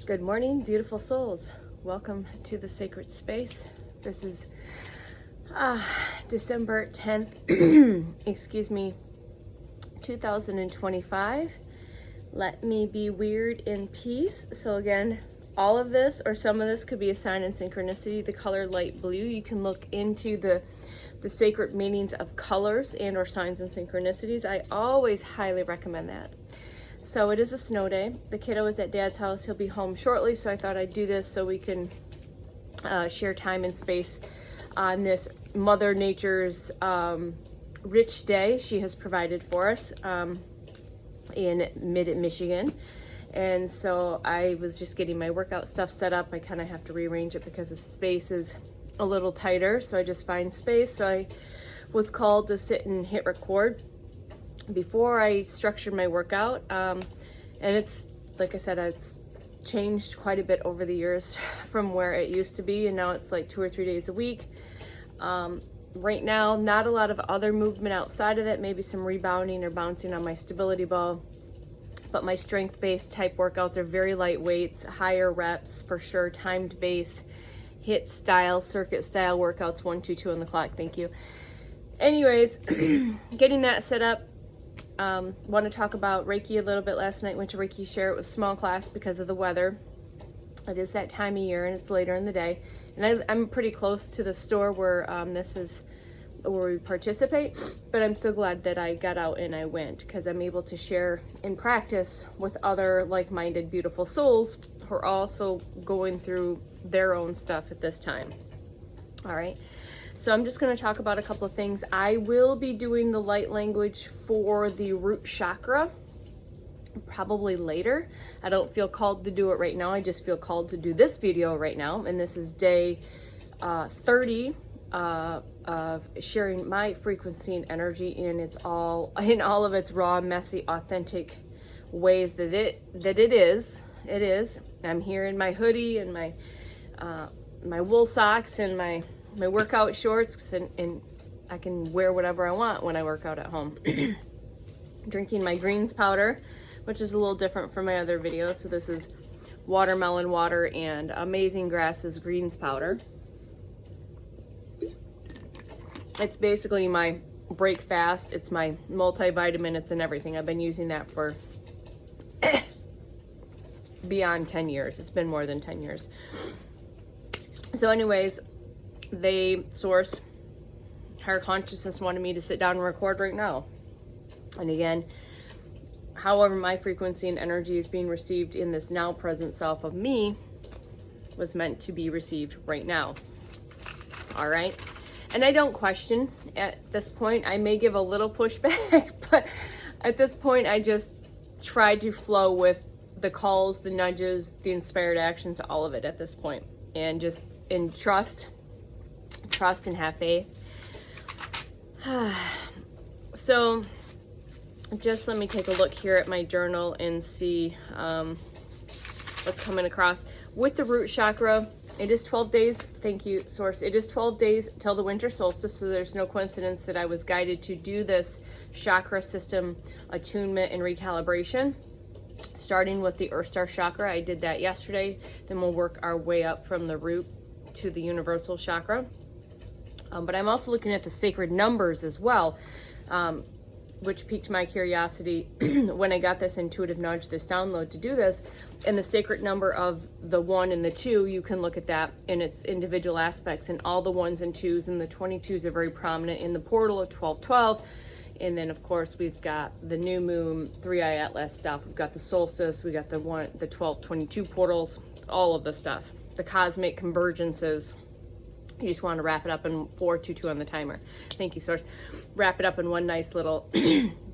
Good morning, beautiful souls. Welcome to the sacred space. This is December 10th, excuse me, 2025. Let me be weird in peace. So again, all of this or some of this could be a sign in synchronicity. The color light blue, you can look into the sacred meanings of colors and or signs and synchronicities. I always highly recommend that. So it is a snow day. The kiddo is at Dad's house. He'll be home shortly, so I thought I'd do this so we can share time and space on this Mother Nature's rich day she has provided for us in mid-Michigan. And so I was just getting my workout stuff set up. I kind of have to rearrange it because the space is a little tighter, so I just find space. So I was called to sit and hit record before I structured my workout, and it's, like I said, it's changed quite a bit over the years from where it used to be, and now it's like 2 or 3 days a week. Right now, not a lot of other movement outside of that, maybe some rebounding or bouncing on my stability ball, but my strength-based type workouts are very light weights, higher reps for sure, timed base, hit style, circuit style workouts, 1, 2, 2 on the clock, thank you. Anyways, getting that set up. Want to talk about Reiki a little bit. Last night went to Reiki Share. It was small class because of the weather. It is that time of year and it's later in the day. And I'm pretty close to the store where this is where we participate, but I'm still glad that I got out and I went because I'm able to share in practice with other like-minded beautiful souls who are also going through their own stuff at this time. All right. So I'm just going to talk about a couple of things. I will be doing the light language for the root chakra probably later. I don't feel called to do it right now. I just feel called to do this video right now. And this is day 30 of sharing my frequency and energy in all of its raw, messy, authentic ways that it is. It is. I'm here in my hoodie and my wool socks and my workout shorts, and I can wear whatever I want when I work out at home. Drinking my greens powder, which is a little different from my other videos. So this is watermelon water and Amazing Grasses greens powder. It's basically my break fast. It's my multivitamin. It's in everything. I've been using that for beyond 10 years. It's been more than 10 years. So anyways, they source higher consciousness wanted me to sit down and record right now. And again, however my frequency and energy is being received in this now present self of me was meant to be received right now. All right. And I don't question at this point. I may give a little pushback, but at this point I just try to flow with the calls, the nudges, the inspired actions, all of it at this point, and just in trust and have faith. So just let me take a look here at my journal and see what's coming across. With the root chakra, it is 12 days. Thank you, Source. It is 12 days till the winter solstice, so there's no coincidence that I was guided to do this chakra system attunement and recalibration. Starting with the Earth Star chakra, I did that yesterday. Then we'll work our way up from the root to the universal chakra. But I'm also looking at the sacred numbers as well, which piqued my curiosity when I got this intuitive nudge, this download to do this. And the sacred number of the 1 and the 2, you can look at that in its individual aspects, and all the 1s and 2s and the 22s are very prominent in the portal of 1212. And then of course we've got the new moon, 3-eye atlas stuff. We've got the solstice, we got the 1222 portals, all of the stuff, the cosmic convergences. You just want to wrap it up in 422 on the timer. Thank you, Source. Wrap it up in one nice little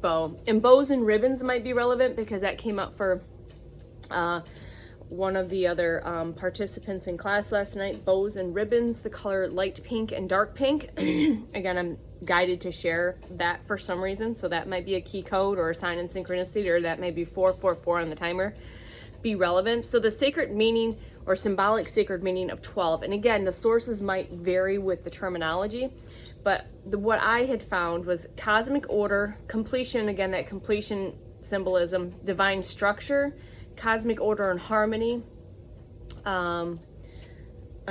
bow. And bows and ribbons might be relevant because that came up for one of the other participants in class last night. Bows and ribbons, the color light pink and dark pink. Again, I'm guided to share that for some reason. So that might be a key code or a sign in synchronicity, or that may be 444 on the timer. Be relevant. So the sacred meaning or symbolic sacred meaning of 12, and again, the sources might vary with the terminology, but what I had found was cosmic order, completion, again, that completion symbolism, divine structure, cosmic order and harmony, On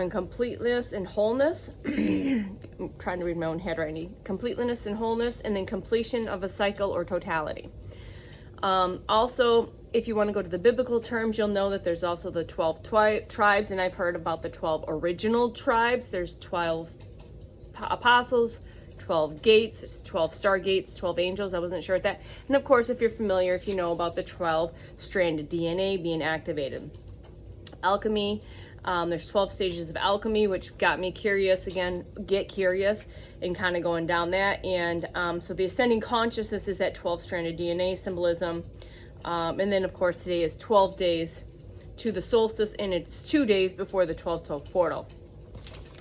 completeness and wholeness. I'm trying to read my own handwriting. Completeness and wholeness, and then completion of a cycle or totality. Also, if you want to go to the biblical terms, you'll know that there's also the 12 tribes, and I've heard about the 12 original tribes. There's 12 apostles, 12 gates, it's 12 stargates, 12 angels. I wasn't sure what that. And of course, if you're familiar, if you know about the 12 stranded DNA being activated. Alchemy, there's 12 stages of alchemy, which got me curious again, get curious and kind of going down that. And so the ascending consciousness is that 12 stranded DNA symbolism. And then of course today is 12 days to the solstice, and it's 2 days before the 12/12 portal.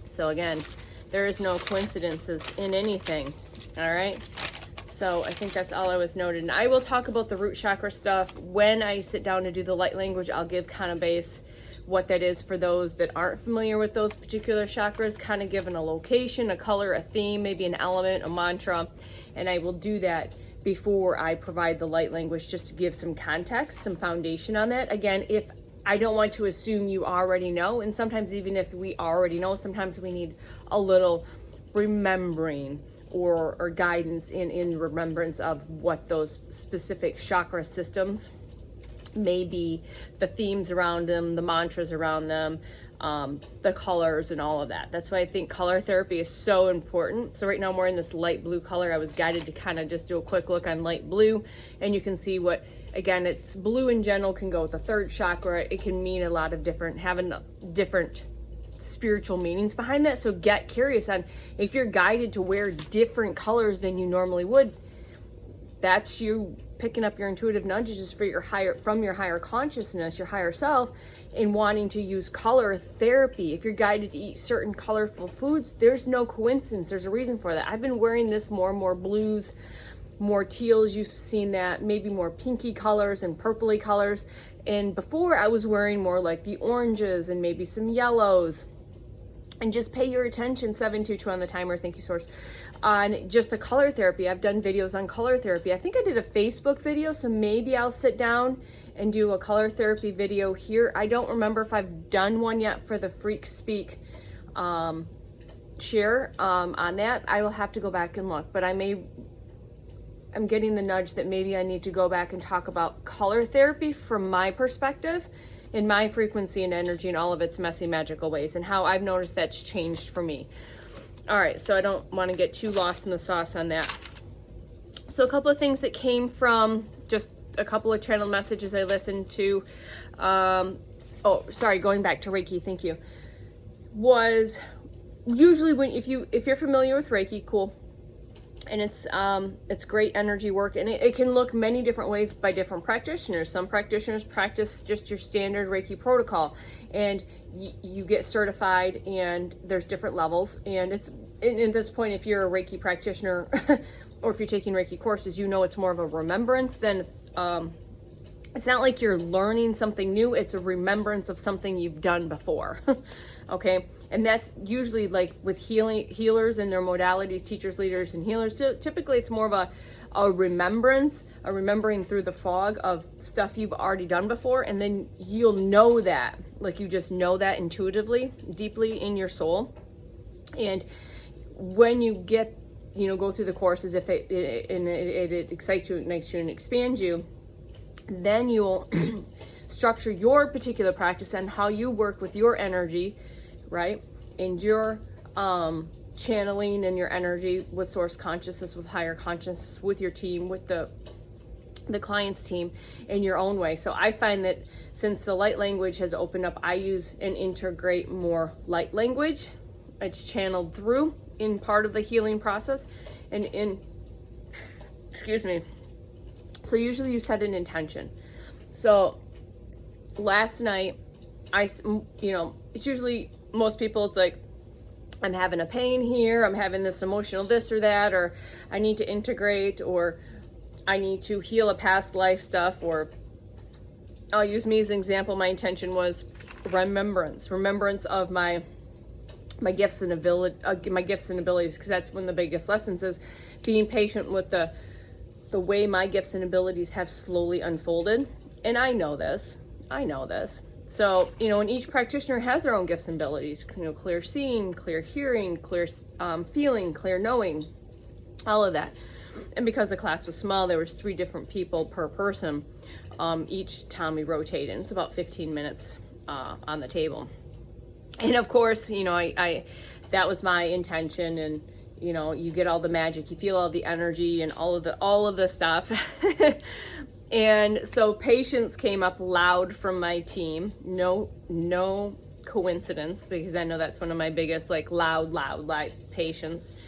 So again, there is no coincidences in anything. All right. So I think that's all I was noted. And I will talk about the root chakra stuff when I sit down to do the light language. I'll give kind of base what that is for those that aren't familiar with those particular chakras, kind of given a location, a color, a theme, maybe an element, a mantra. And I will do that before I provide the light language, just to give some context, some foundation on that. Again, if I don't want to assume you already know, and sometimes even if we already know, sometimes we need a little remembering or guidance in remembrance of what those specific chakra systems may be, the themes around them, the mantras around them, the colors and all of that. That's why I think color therapy is so important. So right now I'm wearing this light blue color. I was guided to kind of just do a quick look on light blue, and you can see what, again, it's blue in general, can go with the third chakra. It can mean a lot of different, having different spiritual meanings behind that. So get curious on if you're guided to wear different colors than you normally would. That's you picking up your intuitive nudges for your from your higher consciousness, your higher self, and wanting to use color therapy. If you're guided to eat certain colorful foods, there's no coincidence. There's a reason for that. I've been wearing this more and more blues, more teals. You've seen that, maybe more pinky colors and purpley colors. And before I was wearing more like the oranges and maybe some yellows. And just pay your attention, 722 on the timer, thank you source, on just the color therapy. I've done videos on color therapy. I think I did a Facebook video, so maybe I'll sit down and do a color therapy video here. I don't remember if I've done one yet for the Freak Speak share on that. I will have to go back and look, but I'm getting the nudge that maybe I need to go back and talk about color therapy from my perspective, in my frequency and energy and all of its messy magical ways, and how I've noticed that's changed for me. All right, so I don't want to get too lost in the sauce on that. So a couple of things that came from just a couple of channel messages I listened to. Oh, sorry, going back to Reiki, thank you. Was usually when if you're familiar with Reiki, cool. And it's great energy work, and it can look many different ways by different practitioners. Some practitioners practice just your standard Reiki protocol, and you get certified, and there's different levels. And it's at this point, if you're a Reiki practitioner or if you're taking Reiki courses, you know it's more of a remembrance than it's not like you're learning something new. It's a remembrance of something you've done before. Okay, and that's usually like with healers and their modalities, teachers, leaders, and healers. So typically it's more of a remembering through the fog of stuff you've already done before, and then you'll know that, like you just know that intuitively, deeply in your soul. And when you get, go through the courses, if it excites you, ignites you, and expands you, then you'll structure your particular practice and how you work with your energy, right? And your channeling and your energy with source consciousness, with higher consciousness, with your team, with the client's team in your own way. So I find that since the light language has opened up, I use and integrate more light language. It's channeled through in part of the healing process and excuse me. So usually you set an intention. So last night, it's usually most people, it's like, I'm having a pain here, I'm having this emotional this or that, or I need to integrate, or I need to heal a past life stuff, or I'll use me as an example. My intention was remembrance of my gifts and abilities, because that's one of the biggest lessons is being patient with the way my gifts and abilities have slowly unfolded. And I know this, So, you know, and each practitioner has their own gifts and abilities, you know, clear seeing, clear hearing, clear feeling, clear knowing, all of that. And because the class was small, there was 3 different people per person. Each time we rotated, it's about 15 minutes on the table. And of course, you know, I that was my intention, and you know, you get all the magic, you feel all the energy and all of the stuff. And so patience came up loud from my team. No coincidence, because I know that's one of my biggest, like loud, patience.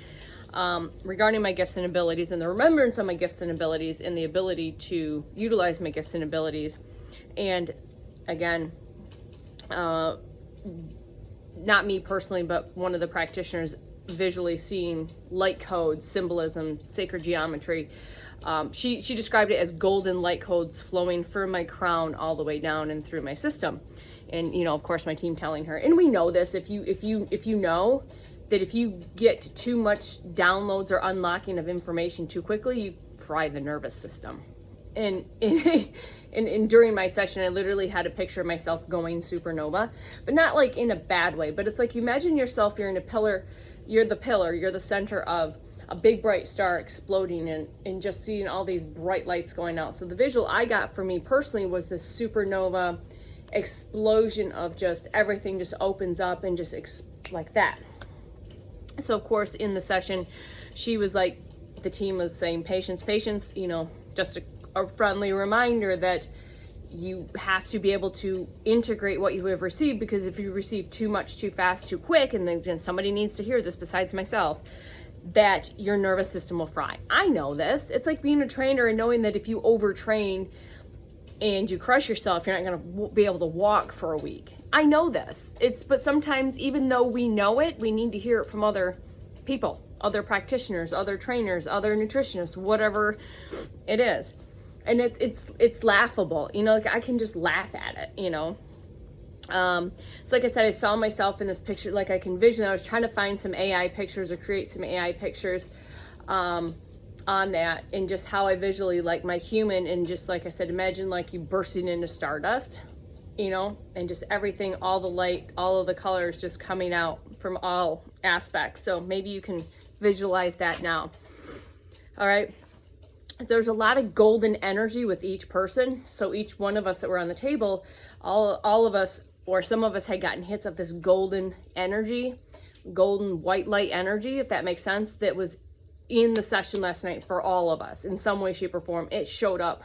Regarding my gifts and abilities and the remembrance of my gifts and abilities and the ability to utilize my gifts and abilities. And again, not me personally, but one of the practitioners visually seeing light codes, symbolism, sacred geometry. She described it as golden light codes flowing from my crown all the way down and through my system. And, you know, of course, my team telling her, and we know this, if you know that if you get too much downloads or unlocking of information too quickly, you fry the nervous system. And during my session, I literally had a picture of myself going supernova, but not like in a bad way, but it's like, you imagine yourself, you're in a pillar, you're the center of a big bright star exploding, and just seeing all these bright lights going out. So the visual I got for me personally was this supernova explosion of just everything just opens up and just like that. So of course in the session, she was like, the team was saying, patience, you know, just a friendly reminder that you have to be able to integrate what you have received, because if you receive too much, too fast, too quick, and then somebody needs to hear this besides myself, that your nervous system will fry. I know this. It's like being a trainer and knowing that if you overtrain and you crush yourself, you're not going to be able to walk for a week. I know this. But sometimes, even though we know it, we need to hear it from other people, other practitioners, other trainers, other nutritionists, whatever it is. And it's laughable, you know, like I can just laugh at it, you know. So like I said, I saw myself in this picture, like I can vision. I was trying to find some AI pictures or create some AI pictures on that, and just how I visually like my human, and just like I said, imagine like you bursting into stardust, you know, and just everything, all the light, all of the colors just coming out from all aspects. So maybe you can visualize that now. All right. There's a lot of golden energy with each person. So each one of us that were on the table, all of us, or some of us, had gotten hits of this golden energy, golden white light energy, if that makes sense, that was in the session last night for all of us in some way, shape, or form. It showed up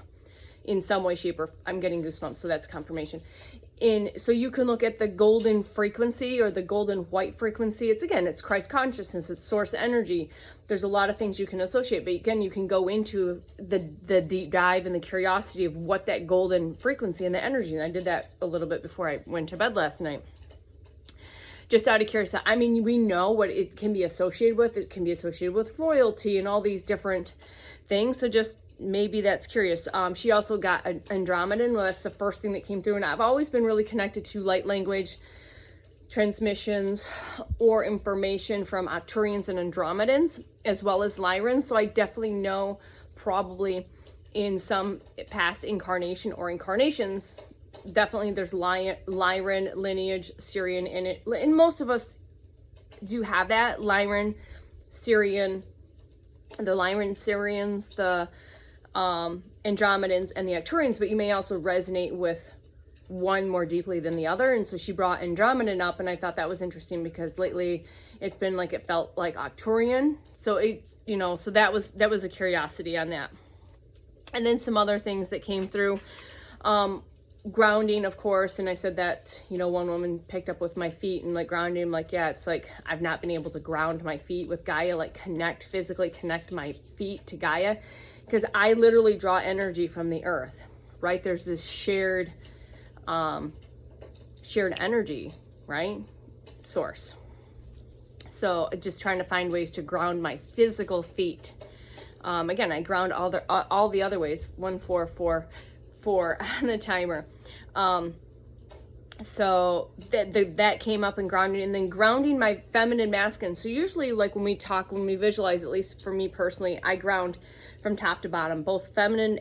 in some way, shape, or I'm getting goosebumps, so that's confirmation. So you can look at the golden frequency or the golden white frequency. It's Christ consciousness, it's source energy. There's a lot of things you can associate, but again, you can go into the deep dive and the curiosity of what that golden frequency and the energy. And I did that a little bit before I went to bed last night. Just out of curiosity. I mean, we know what it can be associated with. It can be associated with royalty and all these different things. So just maybe that's curious. She also got Andromedan. Well, that's the first thing that came through. And I've always been really connected to light language transmissions or information from Arcturians and Andromedans, as well as Lyrans. So I definitely know, probably in some past incarnation or incarnations, definitely there's Lyran lineage, Syrian in it. And most of us do have that. Lyran, Syrian, the Lyran Syrians, the Andromedans, and the Arcturians, but you may also resonate with one more deeply than the other. And so she brought Andromedan up, and I thought that was interesting because lately it's been like, it felt like Arcturian. So it's, you know, so that was a curiosity on that. And then some other things that came through, grounding, of course. And I said that, you know, one woman picked up with my feet and like grounding. I'm like, yeah, it's like I've not been able to ground my feet with Gaia, like physically connect my feet to Gaia, because I literally draw energy from the earth, right? There's this shared energy, right? Source. So just trying to find ways to ground my physical feet. Again, I ground all the other ways, 1, 4, 4, 4 on the timer. So that came up in grounding, and then grounding my feminine masculine. So usually, like when we visualize, at least for me personally, I ground from top to bottom, both feminine,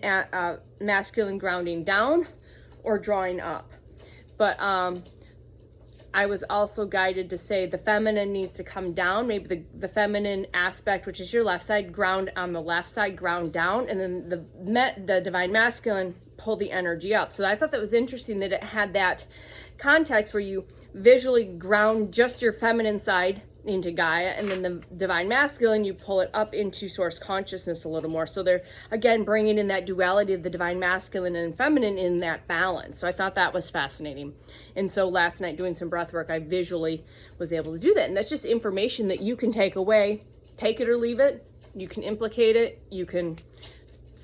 masculine grounding down or drawing up. But I was also guided to say the feminine needs to come down, maybe the feminine aspect, which is your left side, ground on the left side, ground down, and then the divine masculine, pull the energy up. So I thought that was interesting that it had that context where you visually ground just your feminine side into Gaia, and then the divine masculine, you pull it up into source consciousness a little more. So they're, again, bringing in that duality of the divine masculine and feminine in that balance. So I thought that was fascinating. And so last night doing some breath work, I visually was able to do that. And that's just information that you can take away, take it or leave it. You can implicate it. You can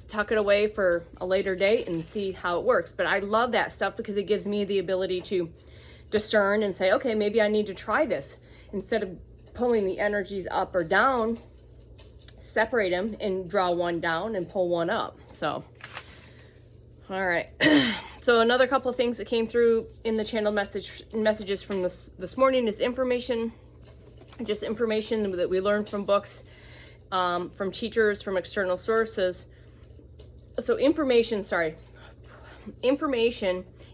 tuck it away for a later date and see how it works. But I love that stuff because it gives me the ability to discern and say, okay, maybe I need to try this. Instead of pulling the energies up or down, separate them and draw one down and pull one up. So, all right. So another couple of things that came through in the channel messages from this morning is information, just information that we learned from books, from teachers, from external sources. So information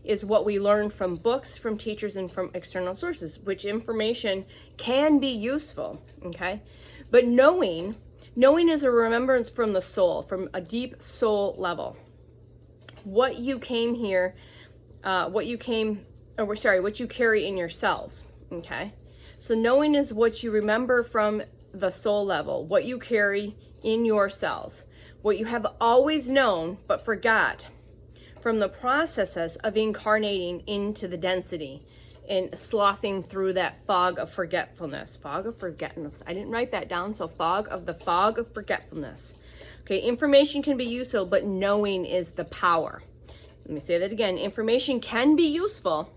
is what we learn from books, from teachers, and from external sources, which information can be useful, okay? But knowing is a remembrance from the soul, from a deep soul level. What you came here, what you carry in your cells, okay? So knowing is what you remember from the soul level, what you carry in your cells, what you have always known but forgot, from the processes of incarnating into the density and slothing through that fog of forgetfulness. Fog of forgetfulness. I didn't write that down, so fog of forgetfulness. Okay, information can be useful, but knowing is the power. Let me say that again. Information can be useful,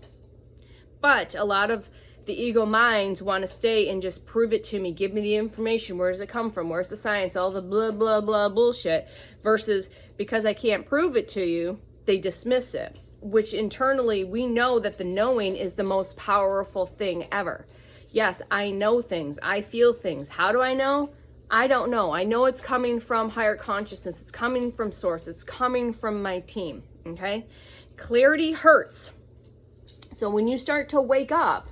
but a lot of the ego minds want to stay and just prove it to me. Give me the information. Where does it come from? Where's the science? All the blah, blah, blah bullshit. Versus because I can't prove it to you, they dismiss it, which internally we know that the knowing is the most powerful thing ever. Yes, I know things. I feel things. How do I know? I don't know. I know it's coming from higher consciousness. It's coming from source. It's coming from my team. Okay? Clarity hurts. So when you start to wake up,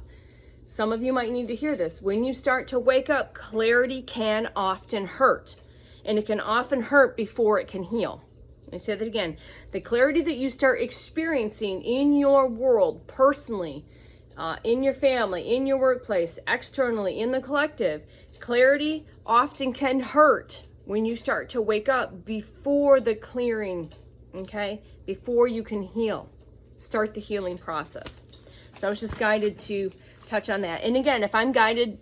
some of you might need to hear this. When you start to wake up, clarity can often hurt. And it can often hurt before it can heal. I say that again. The clarity that you start experiencing in your world, personally, in your family, in your workplace, externally, in the collective, clarity often can hurt when you start to wake up before the clearing, okay? Before you can heal. Start the healing process. So I was just guided to touch on that. And again, if I'm guided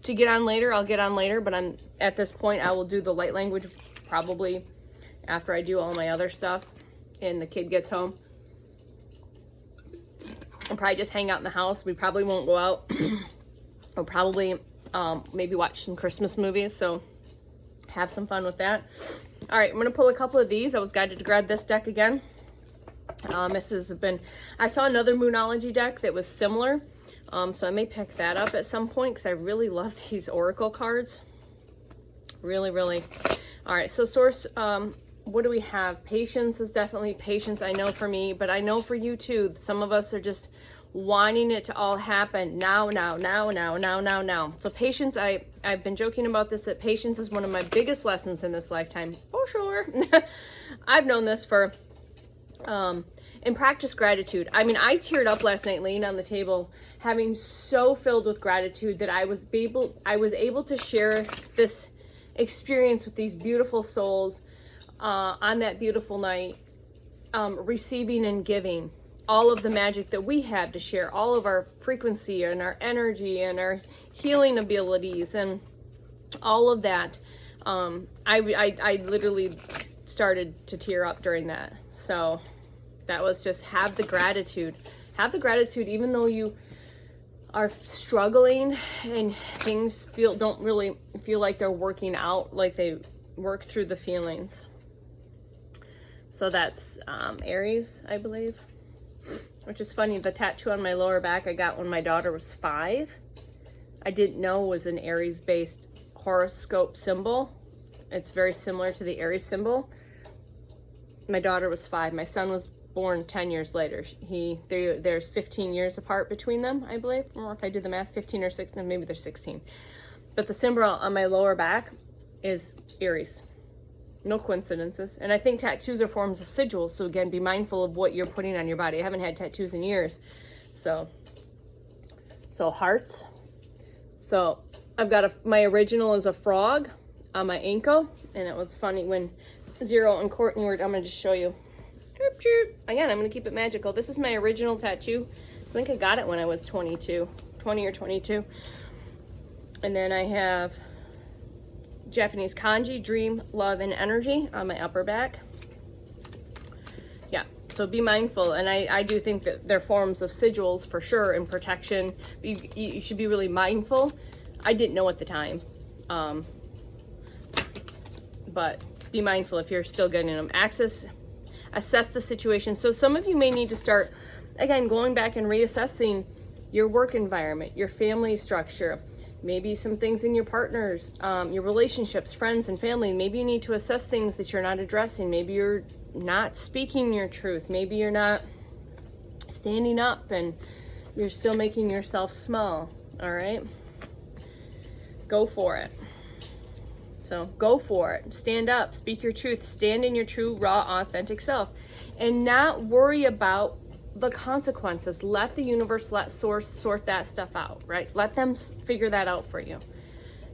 to get on later, I'll get on later, but at this point, I will do the light language probably after I do all my other stuff and the kid gets home. I'll probably just hang out in the house. We probably won't go out. I'll probably maybe watch some Christmas movies, so have some fun with that. All right, I'm gonna pull a couple of these. I was guided to grab this deck again. I saw another Moonology deck that was similar, so I may pick that up at some point because I really love these oracle cards. Really, really. All right, so source, what do we have? Patience is definitely patience, I know for me, but I know for you too. Some of us are just wanting it to all happen now. So patience, I've been joking about this, that patience is one of my biggest lessons in this lifetime, for sure. I've known this for, and practice gratitude. I mean, I teared up last night laying on the table, having so filled with gratitude that I was able to share this experience with these beautiful souls on that beautiful night, receiving and giving all of the magic that we have to share, all of our frequency and our energy and our healing abilities and all of that. I literally started to tear up during that. So that was just have the gratitude even though you are struggling and things don't really feel like they're working out, like they work through the feelings. So that's Aries, I believe, which is funny. The tattoo on my lower back I got when my daughter was 5. I didn't know was an Aries based horoscope symbol. It's very similar to the Aries symbol. My daughter was 5. My son was born 10 years later. There's 15 years apart between them, I believe. Or if I do the math, 15 or 16, maybe there's 16. But the symbol on my lower back is Aries. No coincidences. And I think tattoos are forms of sigils. So again, be mindful of what you're putting on your body. I haven't had tattoos in years. So hearts. So I've got my original is a frog on my ankle. And it was funny when Zero and Courtney were, I'm going to just show you. Again, I'm going to keep it magical. This is my original tattoo. I think I got it when I was 20 or 22. And then I have Japanese kanji, dream, love, and energy on my upper back. Yeah, so be mindful. And I do think that they're forms of sigils for sure and protection. You should be really mindful. I didn't know at the time. But be mindful if you're still getting them. Assess the situation. So some of you may need to start, again, going back and reassessing your work environment, your family structure, maybe some things in your partners, your relationships, friends and family. Maybe you need to assess things that you're not addressing. Maybe you're not speaking your truth. Maybe you're not standing up and you're still making yourself small. All right? Go for it. So go for it. Stand up, speak your truth, stand in your true, raw, authentic self, and not worry about the consequences. Let the universe, let source sort that stuff out, right? Let them figure that out for you.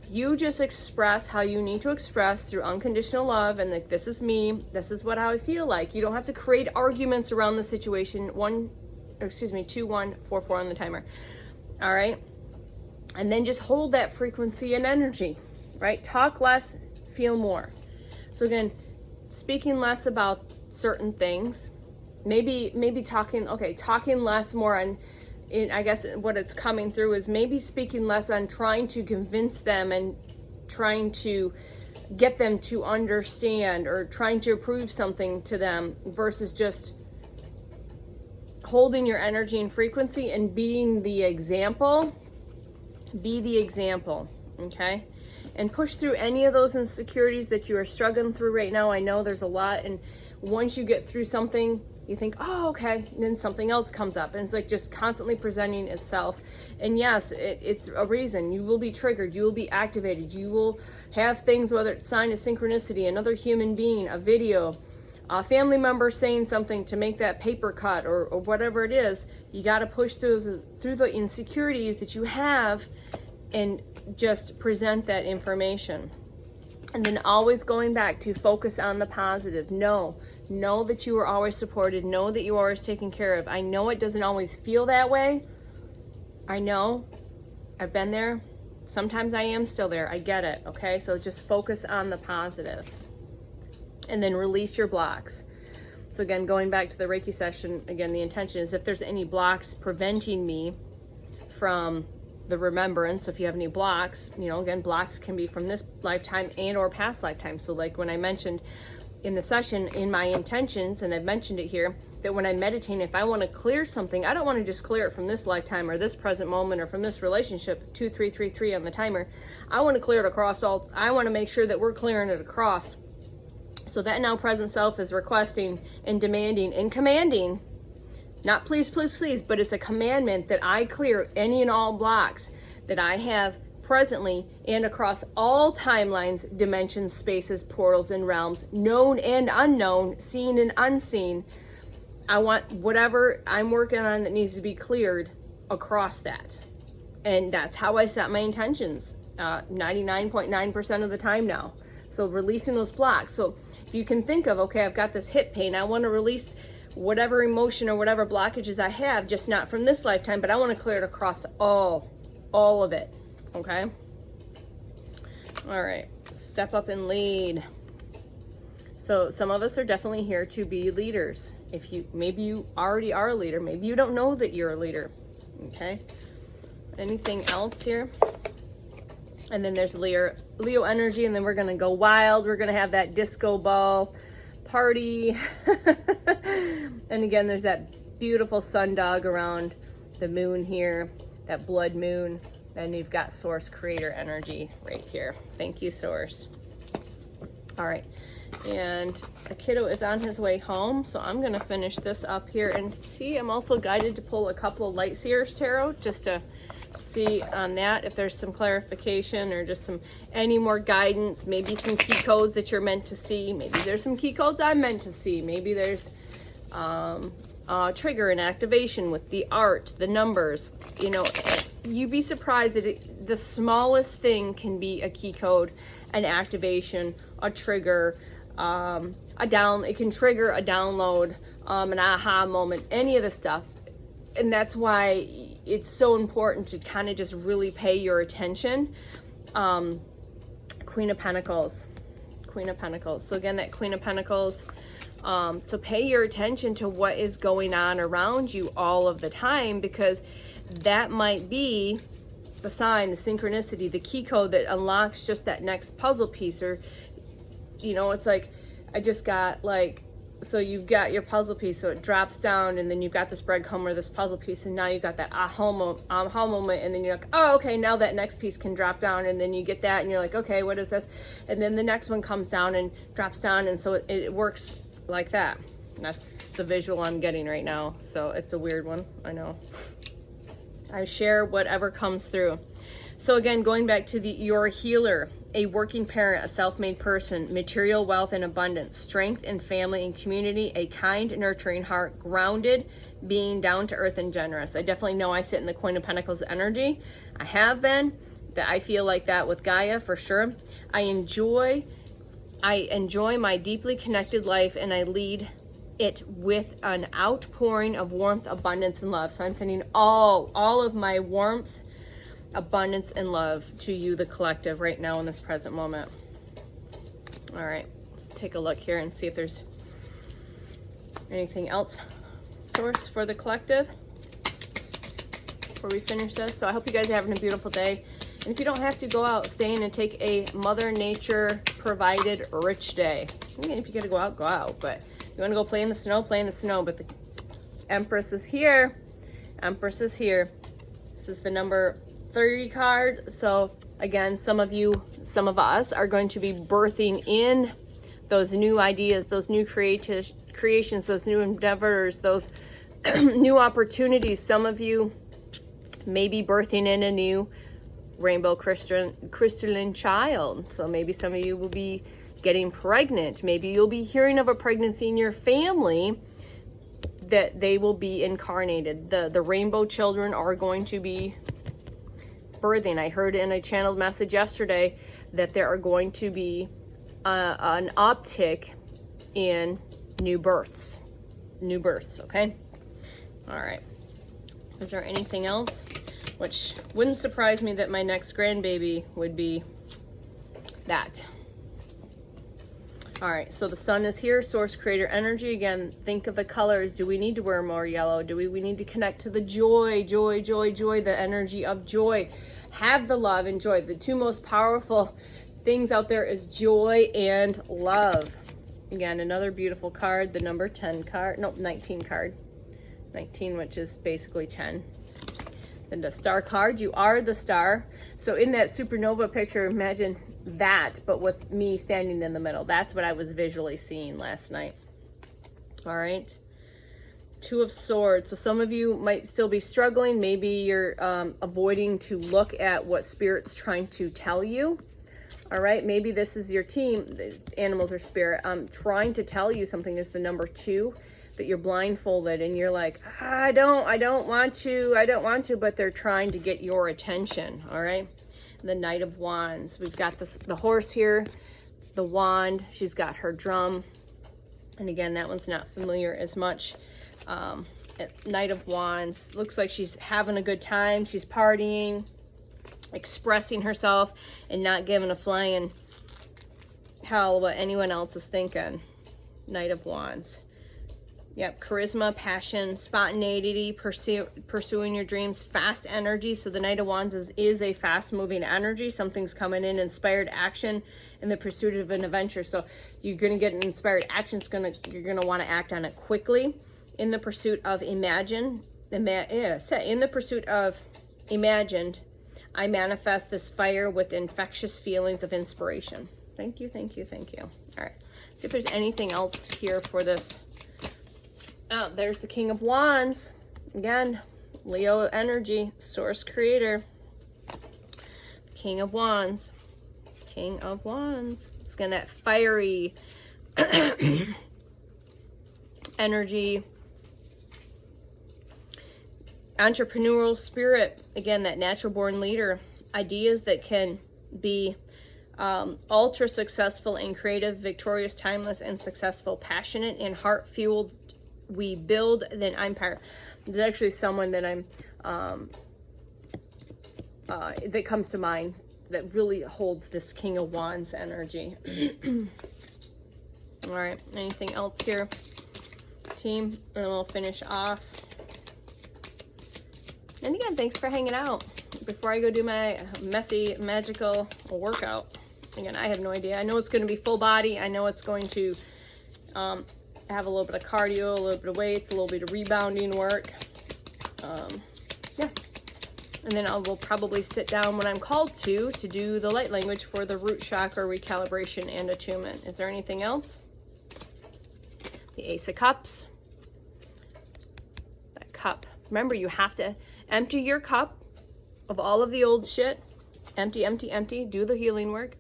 You just express how you need to express through unconditional love, and like, this is me, this is how I feel like. You don't have to create arguments around the situation. 2144 on the timer. All right? And then just hold that frequency and energy. Right? Talk less, feel more. So again, speaking less about certain things, maybe talking less more on, I guess what it's coming through is maybe speaking less on trying to convince them and trying to get them to understand or trying to prove something to them versus just holding your energy and frequency and being the example. Be the example, okay? And push through any of those insecurities that you are struggling through right now. I know there's a lot, and once you get through something, you think, oh, okay, and then something else comes up, and it's like just constantly presenting itself. And yes, it's a reason. You will be triggered, you will be activated, you will have things, whether it's sign of synchronicity, another human being, a video, a family member saying something to make that paper cut, or whatever it is. You got to push through the insecurities that you have and just present that information. And then always going back to focus on the positive. Know that you are always supported. Know that you are always taken care of. I know it doesn't always feel that way. I know. I've been there. Sometimes I am still there. I get it. Okay? So just focus on the positive. And then release your blocks. So again, going back to the Reiki session, again, the intention is if there's any blocks preventing me from the remembrance, if you have any blocks, again, blocks can be from this lifetime and or past lifetime. So like when I mentioned in the session, in my intentions, and I've mentioned it here, that when I meditate, if I want to clear something, I don't want to just clear it from this lifetime or this present moment or from this relationship, 2333 on the timer. I want to clear it across I want to make sure that we're clearing it across. So that now present self is requesting and demanding and commanding, not please, please, please, but it's a commandment that I clear any and all blocks that I have presently and across all timelines, dimensions, spaces, portals, and realms, known and unknown, seen and unseen. I want whatever I'm working on that needs to be cleared across that. And that's how I set my intentions 99.9% of the time now. So releasing those blocks. So if you can think of, okay, I've got this hip pain, I want to release whatever emotion or whatever blockages I have, just not from this lifetime, but I want to clear it across all of it. Okay? All right. Step up and lead. So some of us are definitely here to be leaders. Maybe you already are a leader. Maybe you don't know that you're a leader. Okay? Anything else here? And then there's Leo energy, and then we're going to go wild. We're going to have that disco ball party. And again, there's that beautiful sundog around the moon here, that blood moon. And you've got source creator energy right here. Thank you, source. All right. And the kiddo is on his way home, so I'm gonna finish this up here. And see, I'm also guided to pull a couple of Light Seers Tarot just to see on that if there's some clarification or just any more guidance, maybe some key codes that you're meant to see. Maybe there's some key codes I'm meant to see. Maybe there's trigger and activation with the art, the numbers. You know, you'd be surprised that the smallest thing can be a key code, an activation, a trigger, it can trigger a download, an aha moment, any of the stuff. And that's why it's so important to kind of just really pay your attention. Queen of Pentacles. So again, that Queen of Pentacles. So pay your attention to what is going on around you all of the time, because that might be the sign, the synchronicity, the key code that unlocks just that next puzzle piece. Or, you know, it's like, I just got like, so you've got your puzzle piece, so it drops down, and then you've got this breadcrumb or this puzzle piece, and now you've got that aha moment, and then you're like, oh, okay, now that next piece can drop down, and then you get that, and you're like, okay, what is this? And then the next one comes down and drops down, and so it works like that. And that's the visual I'm getting right now, so it's a weird one, I know. I share whatever comes through. So again, going back to your healer, a working parent, a self-made person, material wealth and abundance, strength in family and community, a kind, nurturing heart, grounded, being down to earth and generous. I definitely know I sit in the Queen of Pentacles energy. I have been. That I feel like that with Gaia for sure. I enjoy my deeply connected life, and I lead it with an outpouring of warmth, abundance, and love. So I'm sending all of my warmth, abundance, and love to you, the collective, right now in this present moment. All right, let's take a look here and see if there's anything else source for the collective before we finish this. So I hope you guys are having a beautiful day. And if you don't have to, go out, stay in and take a Mother Nature provided rich day. Again, if you gotta go out, go out. But if you wanna go play in the snow, play in the snow. But the Empress is here. Empress is here. This is the number 30 card. So again, some of us are going to be birthing in those new ideas, those new creations, those new endeavors, those new opportunities. Some of you may be birthing in a new rainbow crystalline child. So maybe some of you will be getting pregnant. Maybe you'll be hearing of a pregnancy in your family that they will be incarnated. The rainbow children are going to be birthing. I heard in a channeled message yesterday that there are going to be an uptick in new births, okay? All right. Is there anything else? Which wouldn't surprise me that my next grandbaby would be that. All right, so the sun is here, source creator energy. Again, think of the colors. Do we need to wear more yellow? Do we need to connect to the joy, the energy of joy. Have the love and joy. The two most powerful things out there is joy and love. Again, another beautiful card, the number 10 card, no, 19 card. 19, which is basically 10. Then the star card, you are the star. So in that supernova picture, imagine that, but with me standing in the middle. That's what I was visually seeing last night. All right. Two of Swords. So some of you might still be struggling. Maybe you're avoiding to look at what Spirit's trying to tell you. All right. Maybe this is your team, animals or spirit, trying to tell you something. Is the number 2. That you're blindfolded and you're like, I don't want to, but they're trying to get your attention. All right. The Knight of Wands. We've got the horse here, the wand. She's got her drum. And again, that one's not familiar as much. Knight of Wands. Looks like she's having a good time. She's partying, expressing herself, and not giving a flying hell what anyone else is thinking. Knight of Wands. Yep, charisma, passion, spontaneity, pursuing your dreams, fast energy. So the Knight of Wands is a fast-moving energy. Something's coming in, inspired action in the pursuit of an adventure. So you're going to get an inspired action. You're going to want to act on it quickly. In the pursuit of imagined, I manifest this fire with infectious feelings of inspiration. Thank you. All right. See if there's anything else here for this. Oh, there's the King of Wands. Again, Leo energy, source creator. King of Wands. King of Wands. It's got that fiery energy. Entrepreneurial spirit. Again, that natural born leader. Ideas that can be ultra successful and creative, victorious, timeless, and successful, passionate and heart fueled. We build an empire. There's actually someone that I'm that comes to mind that really holds this King of Wands energy. All right, anything else here, team? And we'll finish off. And again, thanks for hanging out. Before I go do my messy, magical workout. Again, I have no idea. I know it's going to be full body. I know it's going to have a little bit of cardio, a little bit of weights, a little bit of rebounding work. Yeah. And then I will probably sit down when I'm called to do the light language for the root chakra recalibration and attunement. Is there anything else? The Ace of Cups. That cup. Remember, you have to empty your cup of all of the old shit. Empty, empty, empty. Do the healing work.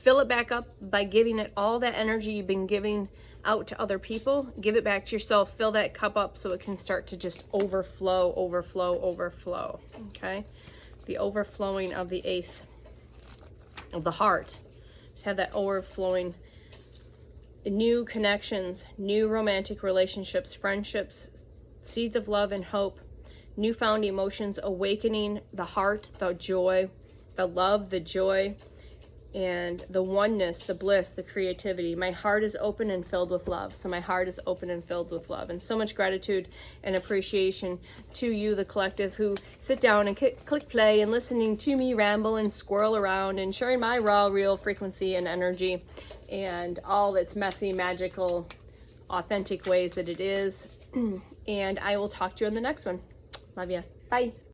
Fill it back up by giving it all that energy you've been giving out to other people. Give it back to yourself. Fill that cup up so it can start to just overflow, overflow, overflow. Okay? The overflowing of the Ace of the Heart. Just have that overflowing. New connections, new romantic relationships, friendships, seeds of love and hope, newfound emotions, awakening the heart, the joy, the love, the joy, and the oneness, the bliss, the creativity. My heart is open and filled with love. So my heart is open and filled with love. And so much gratitude and appreciation to you, the collective, who sit down and click play and listening to me ramble and squirrel around and sharing my raw, real frequency and energy and all its messy, magical, authentic ways that it is. And I will talk to you in the next one. Love ya. Bye.